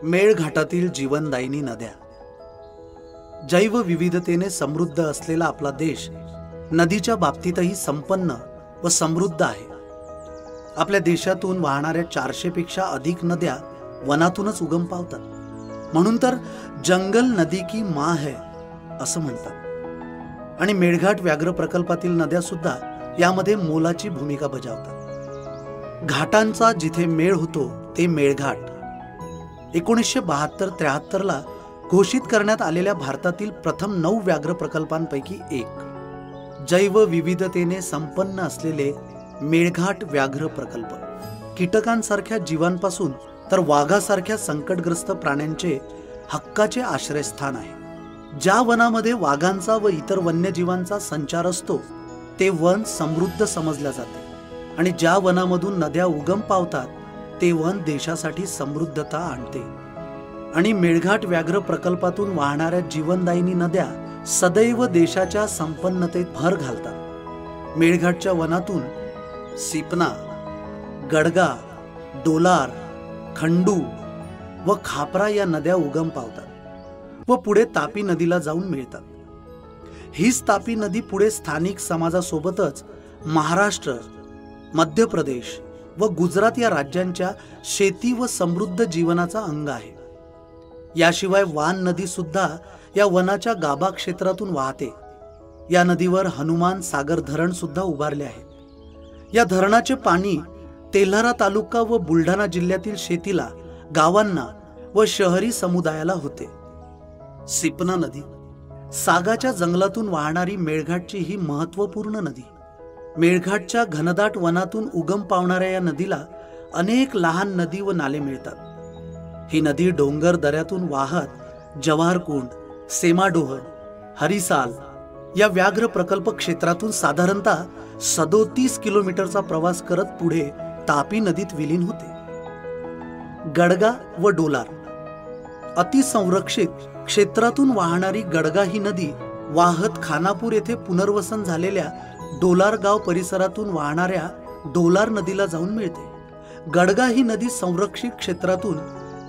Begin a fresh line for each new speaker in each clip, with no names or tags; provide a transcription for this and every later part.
मेळघाटातील जीवनदायिनी नद्या. जैवविविधतेने समृद्ध असलेला आपला देश नदीच्या बाबतीतही संपन्न व समृद्ध आहे. आपल्या देशातून वाहणाऱ्या 400 पेक्षा अधिक नद्या वनातूनच उगम पावतात. म्हणून तर जंगल नदी की माँ है असं म्हणतात. आणि मेळघाट व्याघ्र प्रकल्पातील नद्या सुद्धा यामध्ये मोलाची भूमिका बजावतात. घाटांचा जिथे मेळ होतो ते मेळघाट 1972-73 ला घोषित करण्यात आलेल्या भारतातील प्रथम 9 व्याघ्र प्रकल्पांपैकी एक. जैवविविधतेने संपन्न असलेले मेळघाट व्याघ्र प्रकल्प कीटकांसारख्या जीवांपासून तर वाघासारख्या संकटग्रस्त प्राण्यांचे हक्काचे आश्रयस्थान आहे. ज्या वनामध्ये वाघांचा व इतर वन्यजीवांचा संचार असतो ते वन समृद्ध समजले जाते. आणि ज्या वनामधून नद्या उगम पावतात ते वन देशासाठी समृद्धता आणते. आणि मेळघाट व्याघ्र प्रकल्पातून वाहणाऱ्या जीवनदायिनी नद्या सदैव देशाच्या संपन्नतेत भर घालतात. मेळघाटच्या वनातून सिपना, गडगा, डोलार, खंडू व खापरा या नद्या उगम पावतात व पुढे तापी नदीला जाऊन मिळतात. हीच तापी नदी पुढे स्थानिक समाजासोबतच महाराष्ट्र, मध्य प्रदेश व गुजरात या राज्यांच्या शेती व समृद्ध जीवनाचा अंग आहे. याशिवाय वान नदी सुद्धा या वनाच्या गाभा क्षेत्रातून वाहते. या नदीवर हनुमान सागर धरण सुद्धा उभारले आहे. या धरणाचे पाणी तेल्हारा तालुका व बुलढाणा जिल्ह्यातील शेतीला, गावांना व शहरी समुदायाला होते. सिपना नदी सागाच्या जंगलातून वाहणारी मेळघाटची ही महत्त्वपूर्ण नदी. मेळघाटच्या घनदाट वनातून उगम पावणाऱ्या या नदीला अनेक लहान नदी व नाले मिळतात. ही नदी डोंगर दऱ्यातून वाहत जवाहरकुंड, सेमाडोह, हरिसाल या व्याघ्र प्रकल्प क्षेत्रातून साधारणतः 37 किलोमीटरचा प्रवास करत पुढे तापी नदीत विलीन होते. गडगा व डोलार अतिसंरक्षित क्षेत्रातून वाहणारी गडगा ही नदी वाहत खानापूर येथे पुनर्वसन झालेल्या डोलार गाव परिसरातून वाहणाऱ्या डोलार नदीला जाऊन मिळते. गडगा ही नदी संरक्षित क्षेत्रातून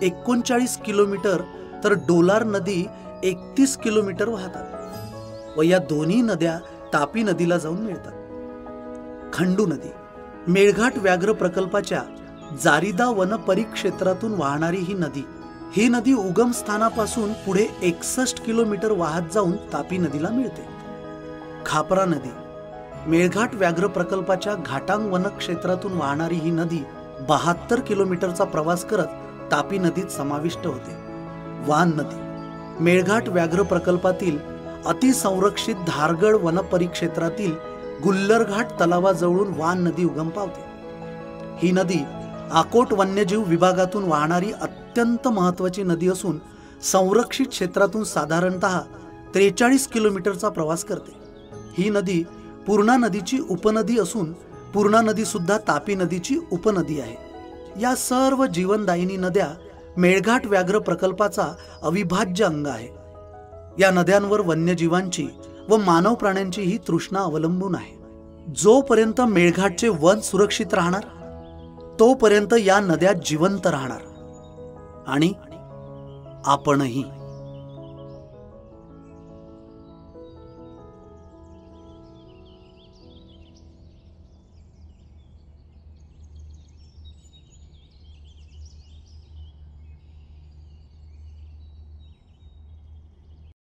39 किलोमीटर तर डोलार नदी 31 किलोमीटर वाहतात व या दोन्ही नद्या तापी नदीला जाऊन मिळतात. खंडू नदी मेळघाट व्याघ्र प्रकल्पाच्या जारिदा वन परिक्षेत्रातून वाहणारी ही नदी उगम स्थानापासून पुढे 61 किलोमीटर वाहत जाऊन तापी नदीला मिळते. खापरा नदी मेळघाट व्याघ्र प्रकल्पाच्या घाटांग वन क्षेत्रातून वाहणारी ही नदी 72 किलोमीटरचा प्रवास करत तापी नदीत समाविष्ट होते. वान नदी मेळघाट व्याघ्र प्रकल्पातील अतिसंरक्षित धारगड वन परिक्षेत्रातील गुल्लरघाट तलावाजवळून वान नदी उगम पावते. ही नदी आकोट वन्यजीव विभागातून वाहणारी अत्यंत महत्त्वाची नदी असून संरक्षित क्षेत्रातून साधारणतः 43 किलोमीटरचा प्रवास करते. ही नदी पूर्णा नदीची उपनदी असून पूर्णा नदी सुद्धा तापी नदीची उपनदी आहे. या सर्व जीवनदायिनी नद्या मेळघाट व्याघ्र प्रकल्पाचा अविभाज्य अंग आहे. या नद्यांवर वन्यजीवांची व मानव प्राण्यांची ही तृष्णा अवलंबून आहे. जोपर्यंत मेळघाटचे वन सुरक्षित राहणार तोपर्यंत या नद्या जिवंत राहणार आणि आपणही.